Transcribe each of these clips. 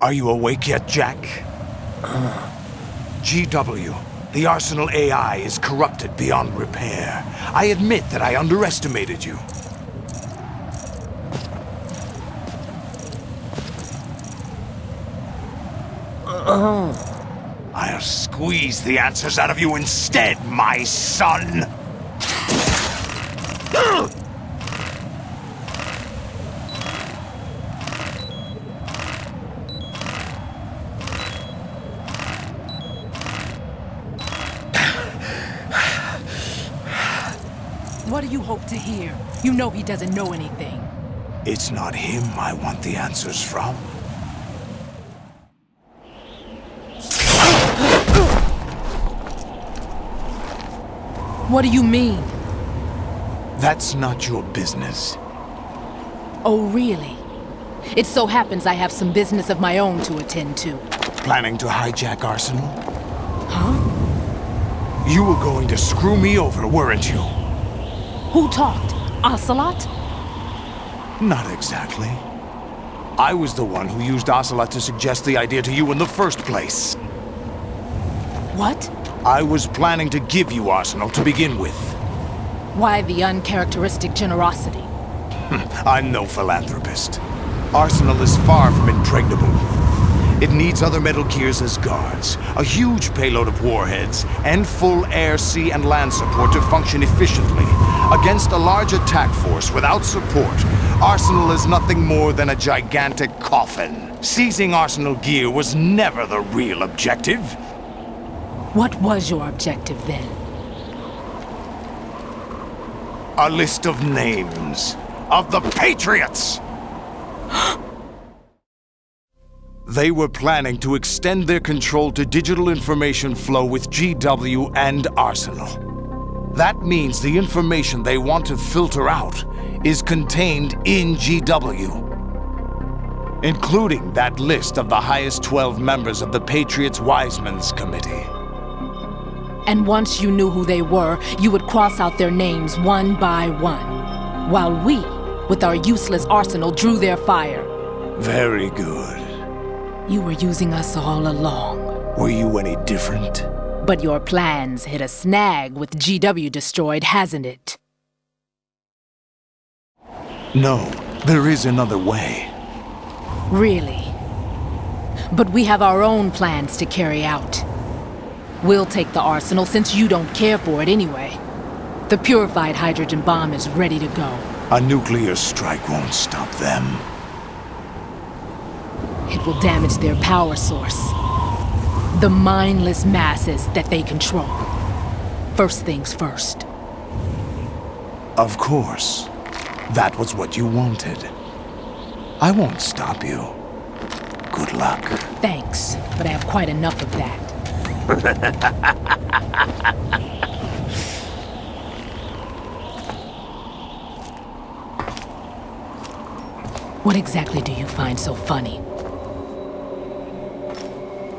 Are you awake yet, Jack? GW, the Arsenal AI is corrupted beyond repair. I admit that I underestimated you. I'll squeeze the answers out of you instead, my son! What do you hope to hear? You know he doesn't know anything. It's not him I want the answers from. What do you mean? That's not your business. Oh, really? It so happens I have some business of my own to attend to. Planning to hijack Arsenal? Huh? You were going to screw me over, weren't you? Who talked? Ocelot? Not exactly. I was the one who used Ocelot to suggest the idea to you in the first place. What? I was planning to give you Arsenal to begin with. Why the uncharacteristic generosity? I'm no philanthropist. Arsenal is far from impregnable. It needs other Metal Gears as guards, a huge payload of warheads, and full air, sea, and land support to function efficiently. Against a large attack force without support, Arsenal is nothing more than a gigantic coffin. Seizing Arsenal gear was never the real objective. What was your objective then? A list of names of the Patriots! They were planning to extend their control to digital information flow with GW and Arsenal. That means the information they want to filter out is contained in GW, including that list of the highest 12 members of the Patriots Wiseman's Committee. And once you knew who they were, you would cross out their names one by one, while we, with our useless arsenal, drew their fire. Very good. You were using us all along. Were you any different? But your plans hit a snag with GW destroyed, hasn't it? No, there is another way. Really? But we have our own plans to carry out. We'll take the arsenal since you don't care for it anyway. The purified hydrogen bomb is ready to go. A nuclear strike won't stop them. It will damage their power source. The mindless masses that they control. First things first. Of course. That was what you wanted. I won't stop you. Good luck. Thanks, but I have quite enough of that. What exactly do you find so funny?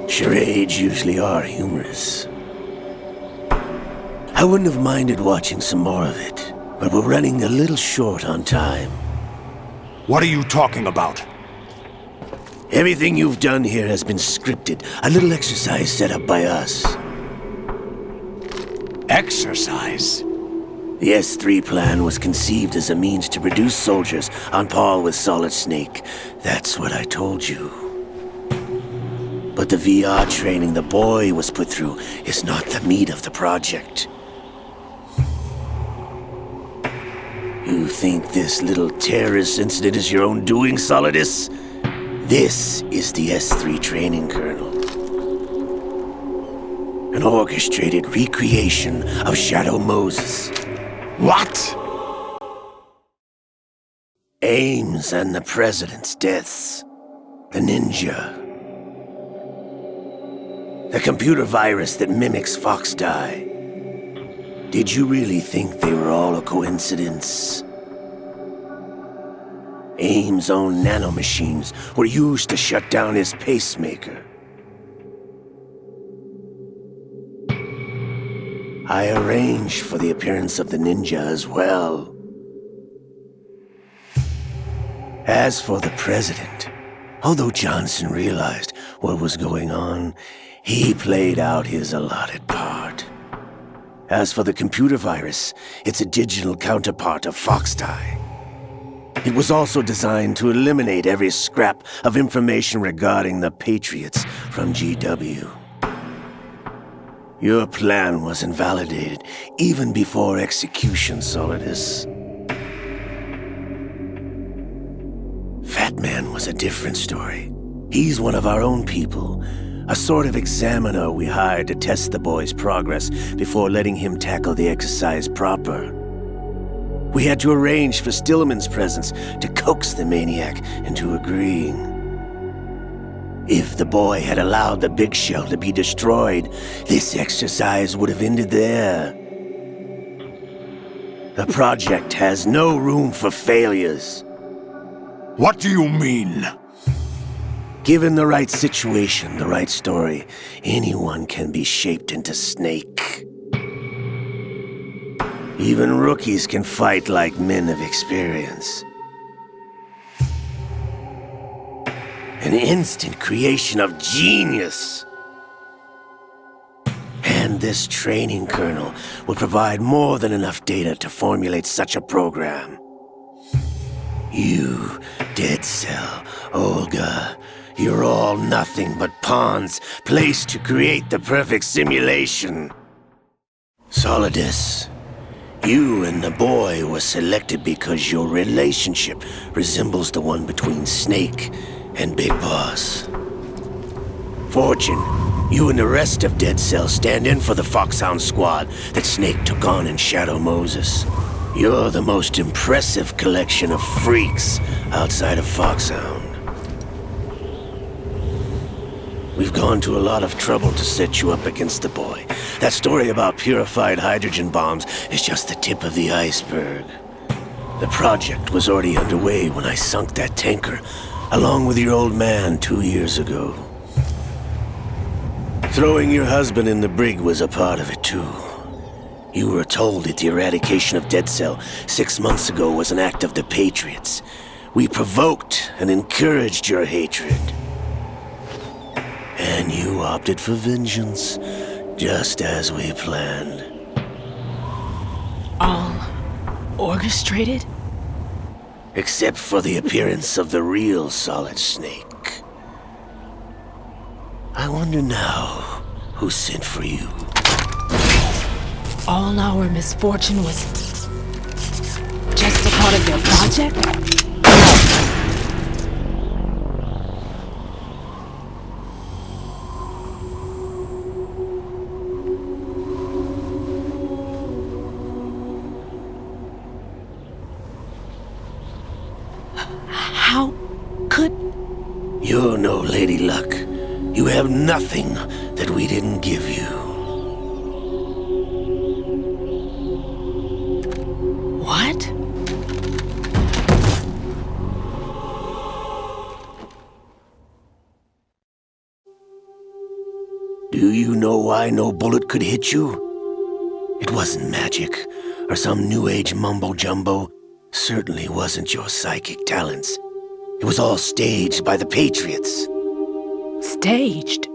Charades usually are humorous. I wouldn't have minded watching some more of it, but we're running a little short on time. What are you talking about? Everything you've done here has been scripted, a little exercise set up by us. Exercise? The S3 plan was conceived as a means to produce soldiers on par with Solid Snake. That's what I told you. But the VR training the boy was put through is not the meat of the project. You think this little terrorist incident is your own doing, Solidus? This is the S3 training kernel. An orchestrated recreation of Shadow Moses. What? Ames and the President's deaths. The ninja. The computer virus that mimics Foxdie. Did you really think they were all a coincidence? Ames' own nanomachines were used to shut down his pacemaker. I arranged for the appearance of the ninja as well. As for the President, Although Johnson realized what was going on, he played out his allotted part. As for the computer virus, it's a digital counterpart of Foxtie. It was also designed to eliminate every scrap of information regarding the Patriots from GW. Your plan was invalidated even before execution, Solidus. Fat Man was a different story. He's one of our own people, a sort of examiner we hired to test the boy's progress before letting him tackle the exercise proper. We had to arrange for Stillman's presence to coax the maniac into agreeing. If the boy had allowed the big shell to be destroyed, this exercise would have ended there. The project has no room for failures. What do you mean? Given the right situation, the right story, anyone can be shaped into Snake. Even rookies can fight like men of experience. An instant creation of genius. And this training kernel would provide more than enough data to formulate such a program. You, Dead Cell, Olga, you're all nothing but pawns placed to create the perfect simulation. Solidus, you and the boy were selected because your relationship resembles the one between Snake and Big Boss. Fortune, you and the rest of Dead Cell stand in for the Foxhound squad that Snake took on in Shadow Moses. You're the most impressive collection of freaks outside of Foxhound. We've gone to a lot of trouble to set you up against the boy. That story about purified hydrogen bombs is just the tip of the iceberg. The project was already underway when I sunk that tanker, along with your old man 2 years ago. Throwing your husband in the brig was a part of it too. You were told that the eradication of Dead Cell 6 months ago was an act of the Patriots. We provoked and encouraged your hatred. And you opted for vengeance, just as we planned. All orchestrated? Except for the appearance of the real Solid Snake. I wonder now who sent for you. All our misfortune was just a part of your project? How could... You're no Lady Luck. You have nothing that we didn't give you. What? Do you know why no bullet could hit you? It wasn't magic, or some new age mumbo-jumbo. Certainly wasn't your psychic talents. It was all staged by the Patriots. Staged?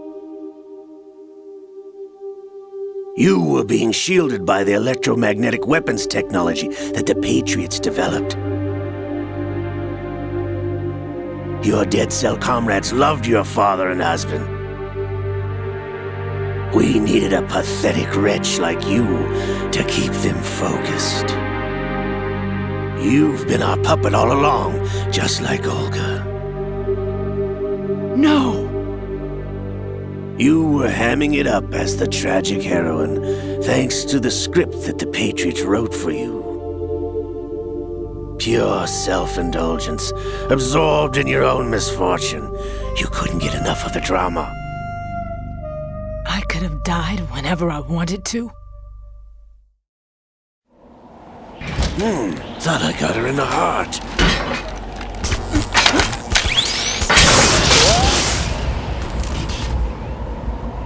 You were being shielded by the electromagnetic weapons technology that the Patriots developed. Your Dead Cell comrades loved your father and husband. We needed a pathetic wretch like you to keep them focused. You've been our puppet all along, just like Olga. No! You were hamming it up as the tragic heroine, thanks to the script that the Patriots wrote for you. Pure self-indulgence, absorbed in your own misfortune. You couldn't get enough of the drama. I could have died whenever I wanted to. Thought I got her in the heart.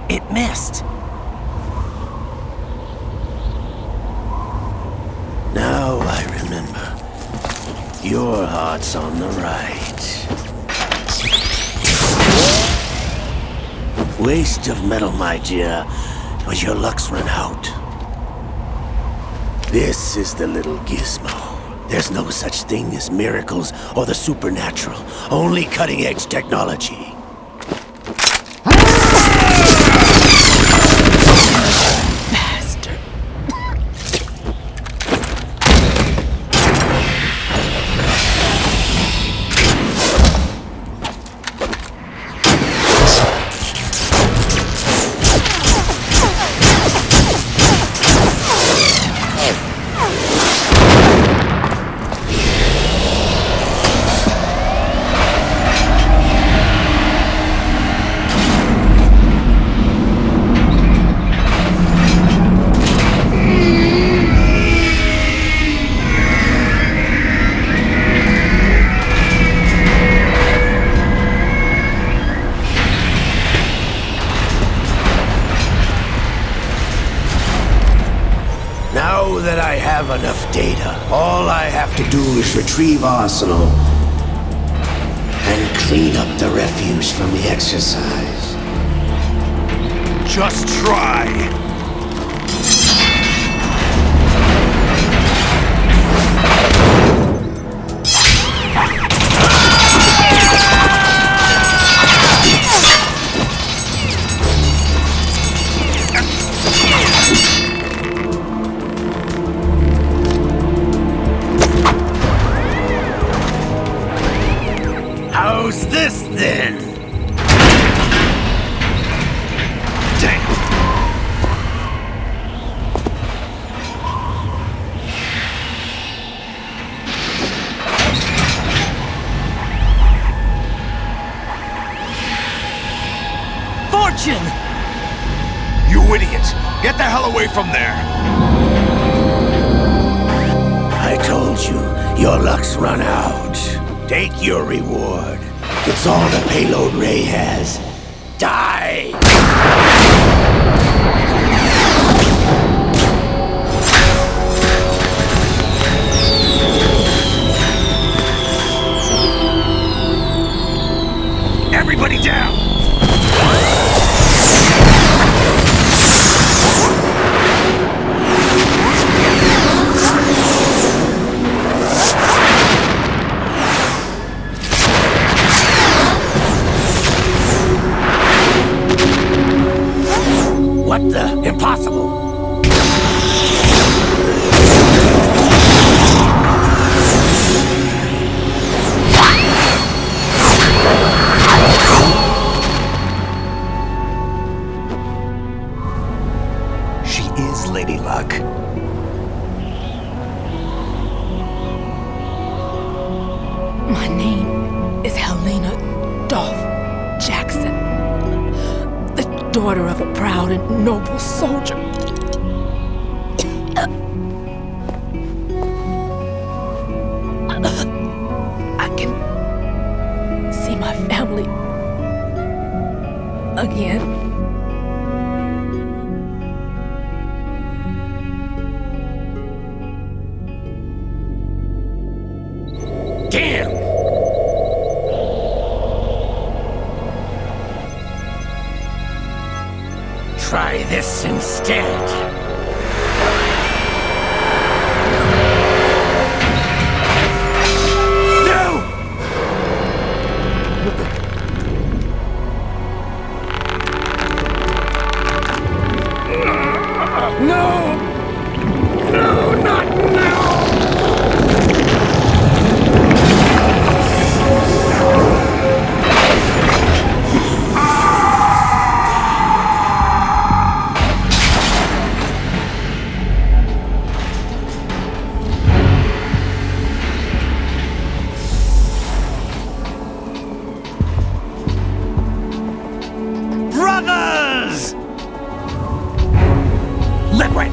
It missed. Now I remember. Your heart's on the right. Waste of metal, my dear, but your luck's run out. This is the little gizmo. There's no such thing as miracles or the supernatural, only cutting-edge technology. Bastard. Now that I have enough data, all I have to do is retrieve Arsenal and clean up the refuse from the exercise. Just try. How's this then? Damn. Fortune! You idiot! Get the hell away from there! I told you, your luck's run out. Take your reward. It's all the payload Ray has. Die! Everybody down! What the? Impossible! She is Lady Luck. My name is Helena Dolph Jackson, the daughter of a proud and noble soldier. I can see my family again. Damn! Try this instead. Brothers! Limerick!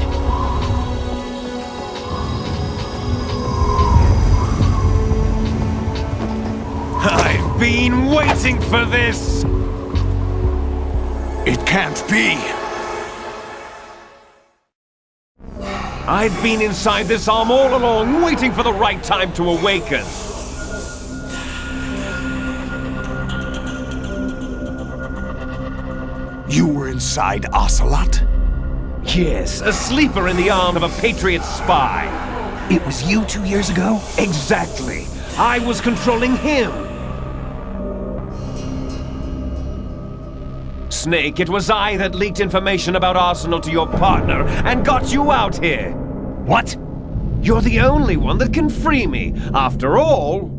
I've been waiting for this! It can't be! I've been inside this arm all along, waiting for the right time to awaken. You were inside Ocelot? Yes, a sleeper in the arm of a Patriot spy. It was you 2 years ago? Exactly. I was controlling him. Snake, it was I that leaked information about Arsenal to your partner and got you out here. What? You're the only one that can free me. After all,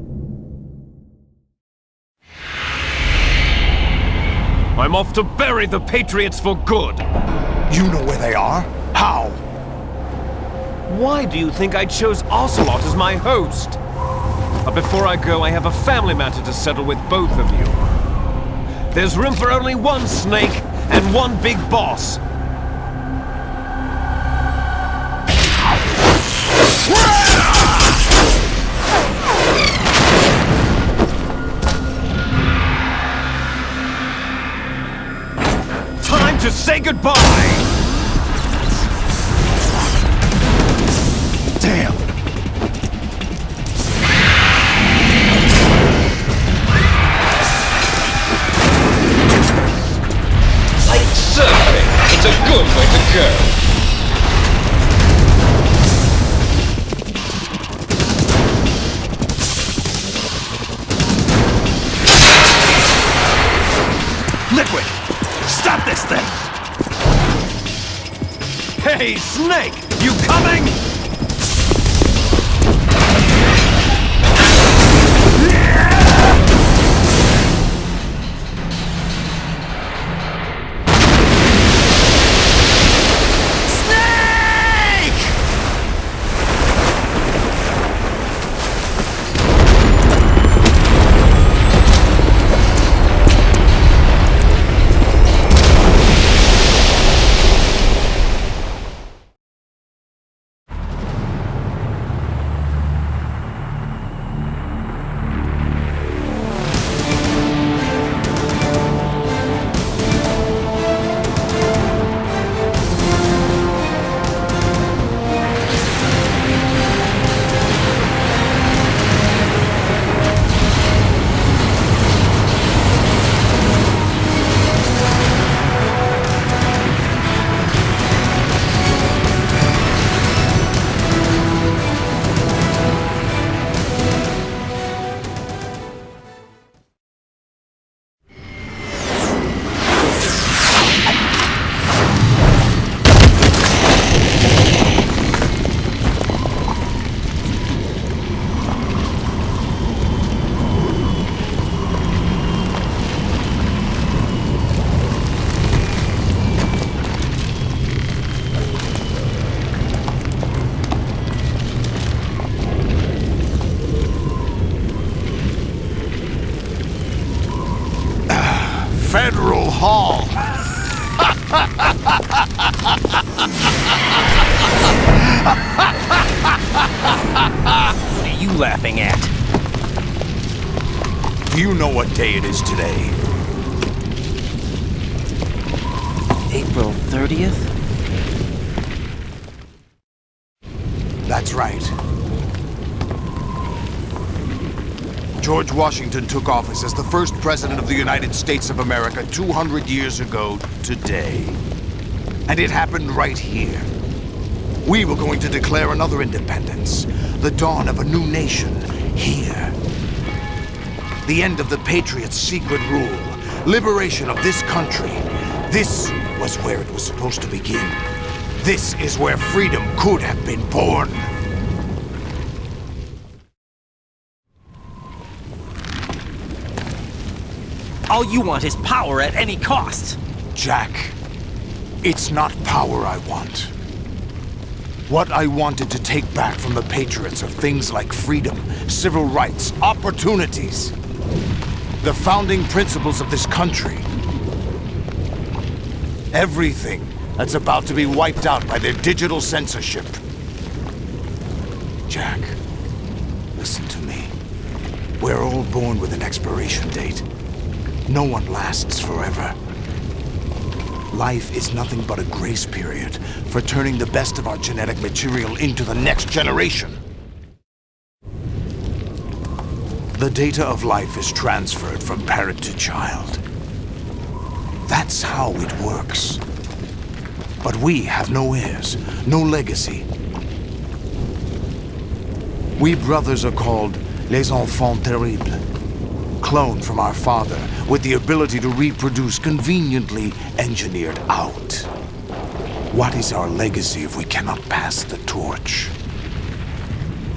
I'm off to bury the Patriots for good. You know where they are? How? Why do you think I chose Ocelot as my host? But before I go, I have a family matter to settle with both of you. There's room for only one Snake and one big boss. Time to say goodbye! Damn! Surfing. It's a good way to go. Liquid! Stop this thing! Hey, Snake! You coming? Federal Hall. What are you laughing at? Do you know what day it is today? April 30th? That's right. George Washington took office as the first president of the United States of America 200 years ago today. And it happened right here. We were going to declare another independence, the dawn of a new nation, here. The end of the Patriots' secret rule, liberation of this country. This was where it was supposed to begin. This is where freedom could have been born. All you want is power at any cost. Jack, it's not power I want. What I wanted to take back from the Patriots are things like freedom, civil rights, opportunities. The founding principles of this country. Everything that's about to be wiped out by their digital censorship. Jack, listen to me. We're all born with an expiration date. No one lasts forever. Life is nothing but a grace period for turning the best of our genetic material into the next generation. The data of life is transferred from parent to child. That's how it works. But we have no heirs, no legacy. We brothers are called Les Enfants Terribles, cloned from our father, with the ability to reproduce conveniently engineered out. What is our legacy if we cannot pass the torch?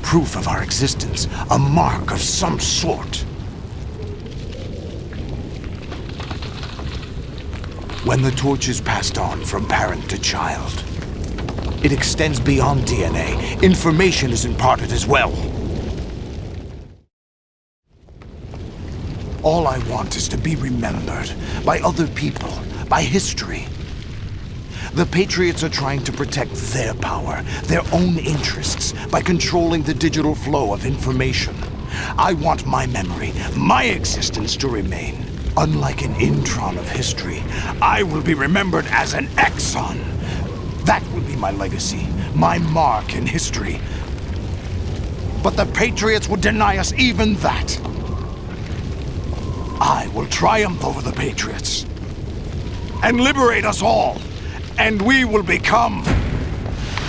Proof of our existence, a mark of some sort. When the torch is passed on from parent to child, it extends beyond DNA. Information is imparted as well. All I want is to be remembered by other people, by history. The Patriots are trying to protect their power, their own interests, by controlling the digital flow of information. I want my memory, my existence to remain. Unlike an intron of history, I will be remembered as an exon. That will be my legacy, my mark in history. But the Patriots would deny us even that. I will triumph over the Patriots and liberate us all, and we will become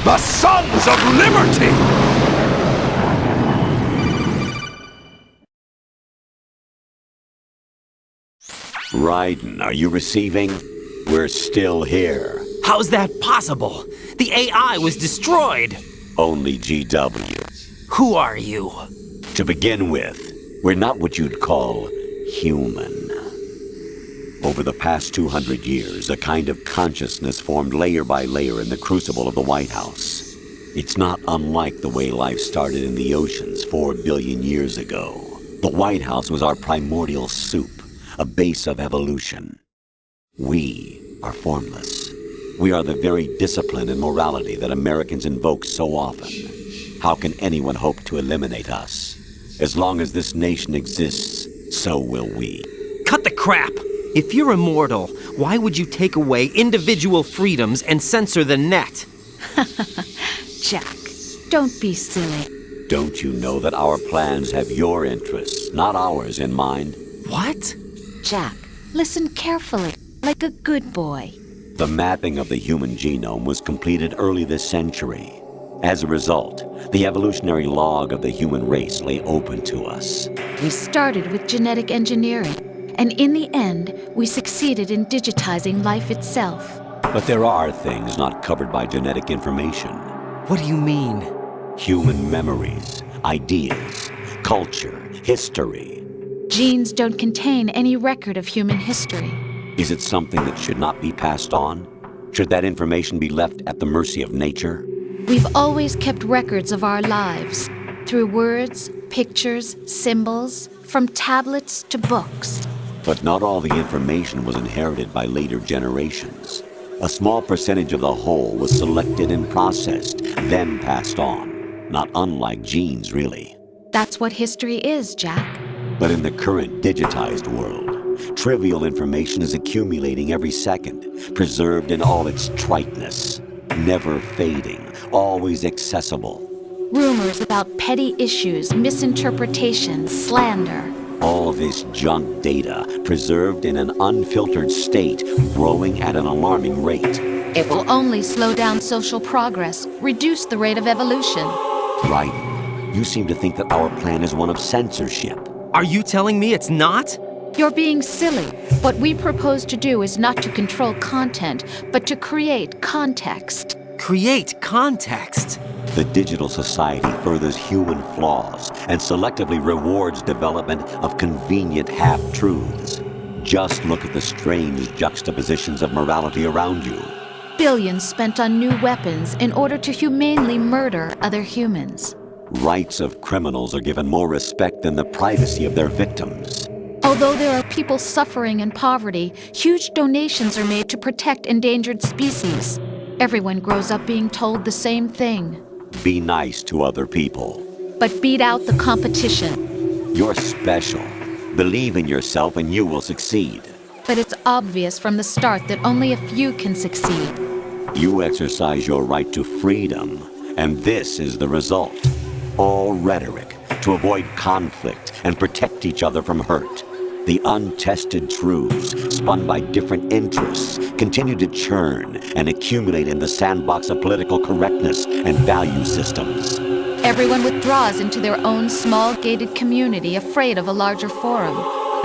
the Sons of Liberty! Raiden, are you receiving? We're still here. How's that possible? The AI was destroyed. Only GW. Who are you? To begin with, we're not what you'd call human. Over the past 200 years, a kind of consciousness formed layer by layer in the crucible of the White House. It's not unlike the way life started in the oceans 4 billion years ago. The White House was our primordial soup, a base of evolution. We are formless. We are the very discipline and morality that Americans invoke so often. How can anyone hope to eliminate us? As long as this nation exists, so will we. Cut the crap! If you're immortal, why would you take away individual freedoms and censor the net? Jack, don't be silly. Don't you know that our plans have your interests, not ours, in mind? What? Jack, listen carefully, like a good boy. The mapping of the human genome was completed early this century. As a result, the evolutionary log of the human race lay open to us. We started with genetic engineering, and in the end, we succeeded in digitizing life itself. But there are things not covered by genetic information. What do you mean? Human memories, ideas, culture, history. Genes don't contain any record of human history. Is it something that should not be passed on? Should that information be left at the mercy of nature? We've always kept records of our lives, through words, pictures, symbols, from tablets to books. But not all the information was inherited by later generations. A small percentage of the whole was selected and processed, then passed on. Not unlike genes, really. That's what history is, Jack. But in the current digitized world, trivial information is accumulating every second, preserved in all its triteness, never fading, always accessible. Rumors about petty issues, misinterpretations, slander. All this junk data, preserved in an unfiltered state, growing at an alarming rate. It will only slow down social progress, reduce the rate of evolution. Right. You seem to think that our plan is one of censorship. Are you telling me it's not? You're being silly. What we propose to do is not to control content, but to create context. Create context? The digital society furthers human flaws and selectively rewards development of convenient half-truths. Just look at the strange juxtapositions of morality around you. Billions spent on new weapons in order to humanely murder other humans. Rights of criminals are given more respect than the privacy of their victims. Although there are people suffering in poverty, huge donations are made to protect endangered species. Everyone grows up being told the same thing. Be nice to other people. But beat out the competition. You're special. Believe in yourself and you will succeed. But it's obvious from the start that only a few can succeed. You exercise your right to freedom, and this is the result. All rhetoric to avoid conflict and protect each other from hurt. The untested truths, spun by different interests, continue to churn and accumulate in the sandbox of political correctness and value systems. Everyone withdraws into their own small gated community, afraid of a larger forum.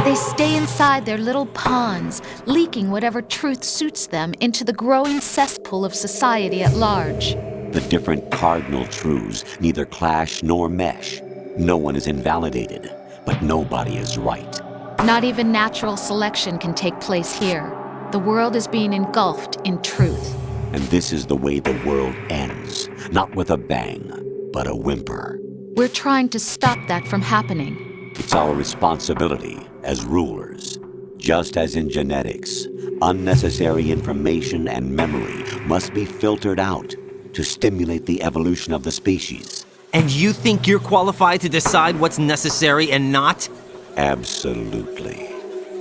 They stay inside their little ponds, leaking whatever truth suits them into the growing cesspool of society at large. The different cardinal truths neither clash nor mesh. No one is invalidated, but nobody is right. Not even natural selection can take place here. The world is being engulfed in truth. And this is the way the world ends. Not with a bang, but a whimper. We're trying to stop that from happening. It's our responsibility as rulers. Just as in genetics, unnecessary information and memory must be filtered out to stimulate the evolution of the species. And you think you're qualified to decide what's necessary and not? Absolutely.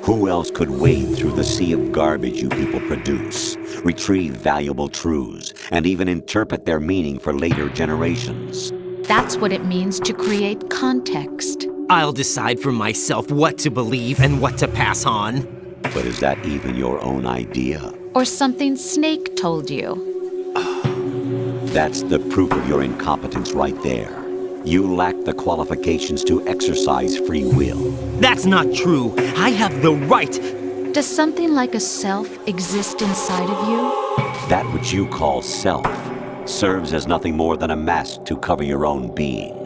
Who else could wade through the sea of garbage you people produce, retrieve valuable truths, and even interpret their meaning for later generations? That's what it means to create context. I'll decide for myself what to believe and what to pass on. But is that even your own idea? Or something Snake told you? That's the proof of your incompetence right there. You lack the qualifications to exercise free will. That's not true. I have the right. Does something like a self exist inside of you? That which you call self serves as nothing more than a mask to cover your own being.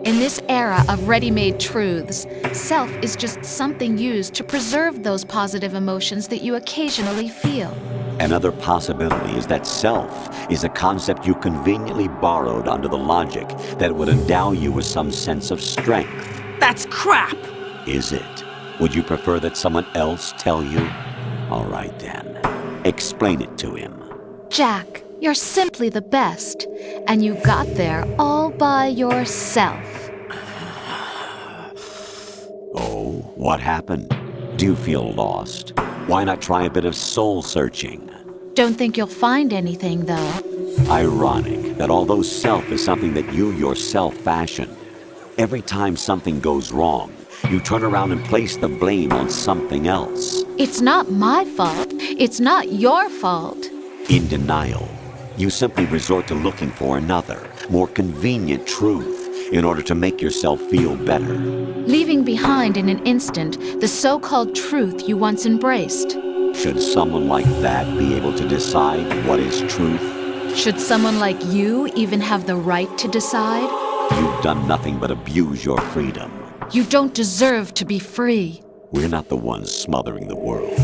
In this era of ready-made truths, self is just something used to preserve those positive emotions that you occasionally feel. Another possibility is that self is a concept you conveniently borrowed under the logic that it would endow you with some sense of strength. That's crap! Is it? Would you prefer that someone else tell you? All right then. Explain it to him. Jack, you're simply the best, and you got there all by yourself. Oh, what happened? Do you feel lost? Why not try a bit of soul searching? Don't think you'll find anything, though. Ironic that although self is something that you yourself fashioned, every time something goes wrong, you turn around and place the blame on something else. It's not my fault. It's not your fault. In denial, you simply resort to looking for another, more convenient truth in order to make yourself feel better. Leaving behind in an instant the so-called truth you once embraced. Should someone like that be able to decide what is truth? Should someone like you even have the right to decide? You've done nothing but abuse your freedom. You don't deserve to be free. We're not the ones smothering the world.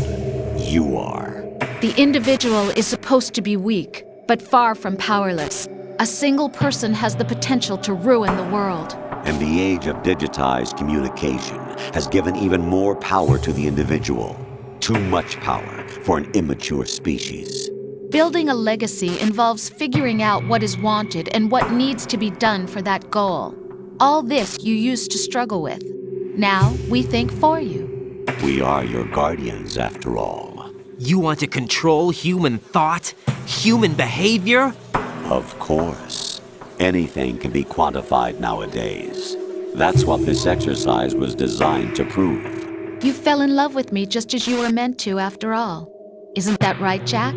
You are. The individual is supposed to be weak, but far from powerless. A single person has the potential to ruin the world. And the age of digitized communication has given even more power to the individual. Too much power for an immature species. Building a legacy involves figuring out what is wanted and what needs to be done for that goal. All this you used to struggle with. Now we think for you. We are your guardians, after all. You want to control human thought? Human behavior? Of course. Anything can be quantified nowadays. That's what this exercise was designed to prove. You fell in love with me just as you were meant to, after all. Isn't that right, Jack?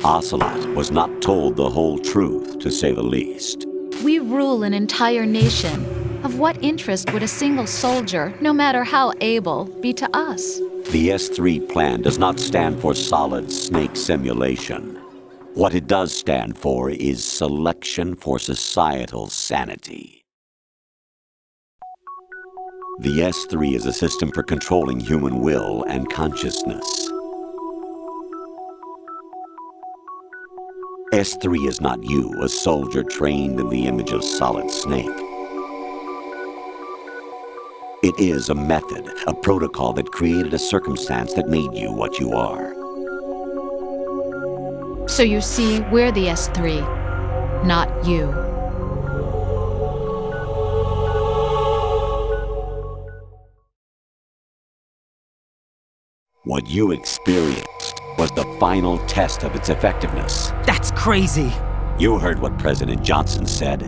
Ocelot was not told the whole truth, to say the least. We rule an entire nation. Of what interest would a single soldier, no matter how able, be to us? The S3 plan does not stand for solid snake simulation. What it does stand for is selection for societal sanity. The S3 is a system for controlling human will and consciousness. S3 is not you, a soldier trained in the image of Solid Snake. It is a method, a protocol that created a circumstance that made you what you are. So you see, we're the S3, not you. What you experienced was the final test of its effectiveness. That's crazy. You heard what President Johnson said.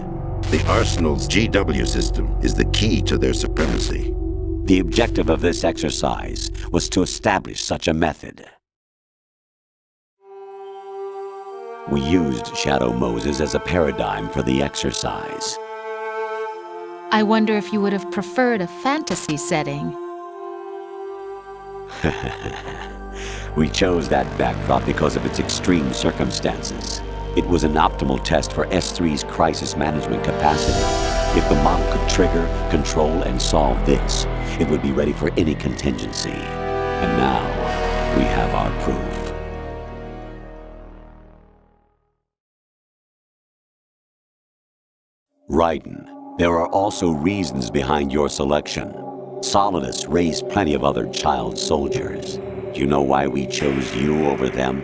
The Arsenal's GW system is the key to their supremacy. The objective of this exercise was to establish such a method. We used Shadow Moses as a paradigm for the exercise. I wonder if you would have preferred a fantasy setting. We chose that backdrop because of its extreme circumstances. It was an optimal test for S3's crisis management capacity. If the model could trigger, control, and solve this, it would be ready for any contingency. And now, we have our proof. Raiden, there are also reasons behind your selection. Solidus raised plenty of other child soldiers. Do you know why we chose you over them?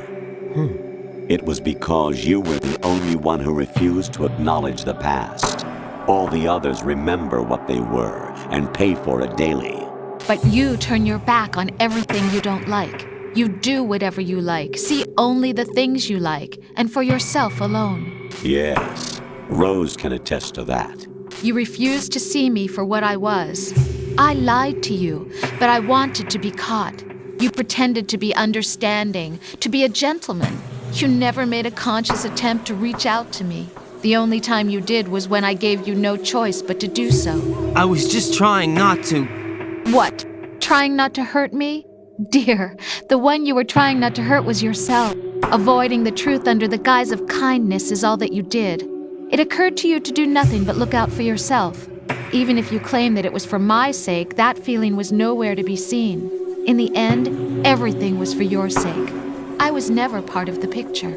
It was because you were the only one who refused to acknowledge the past. All the others remember what they were and pay for it daily. But you turn your back on everything you don't like. You do whatever you like, see only the things you like, and for yourself alone. Yes, Rose can attest to that. You refused to see me for what I was. I lied to you, but I wanted to be caught. You pretended to be understanding, to be a gentleman. You never made a conscious attempt to reach out to me. The only time you did was when I gave you no choice but to do so. I was just trying not to. What? Trying not to hurt me? Dear, the one you were trying not to hurt was yourself. Avoiding the truth under the guise of kindness is all that you did. It occurred to you to do nothing but look out for yourself. Even if you claim that it was for my sake, that feeling was nowhere to be seen. In the end, everything was for your sake. I was never part of the picture.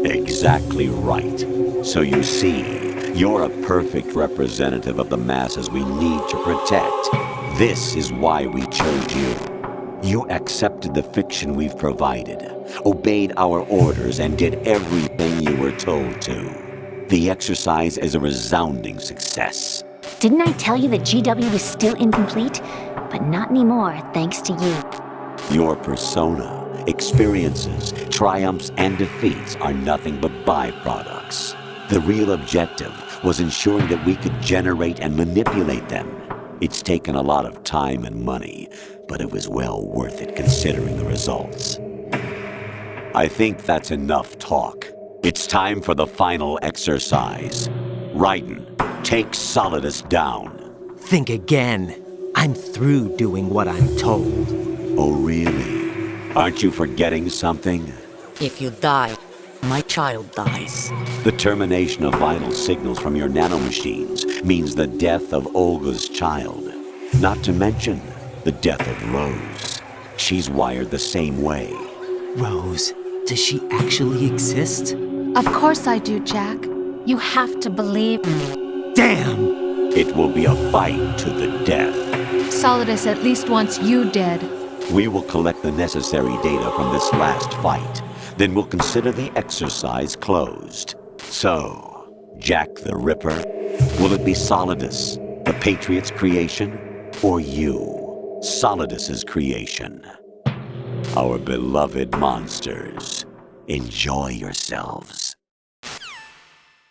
Exactly right. So you see, you're a perfect representative of the masses we need to protect. This is why we chose you. You accepted the fiction we've provided, obeyed our orders, and did everything you were told to. The exercise is a resounding success. Didn't I tell you that GW was still incomplete? But not anymore, thanks to you. Your persona, experiences, triumphs, and defeats are nothing but byproducts. The real objective was ensuring that we could generate and manipulate them. It's taken a lot of time and money, but it was well worth it considering the results. I think that's enough talk. It's time for the final exercise. Raiden, take Solidus down. Think again. I'm through doing what I'm told. Oh, really? Aren't you forgetting something? If you die, my child dies. The termination of vital signals from your nanomachines means the death of Olga's child. Not to mention the death of Rose. She's wired the same way. Rose, does she actually exist? Of course I do, Jack. You have to believe me. Damn! It will be a fight to the death. Solidus at least wants you dead. We will collect the necessary data from this last fight. Then we'll consider the exercise closed. So, Jack the Ripper, will it be Solidus, the Patriot's creation, or you, Solidus's creation? Our beloved monsters, enjoy yourselves.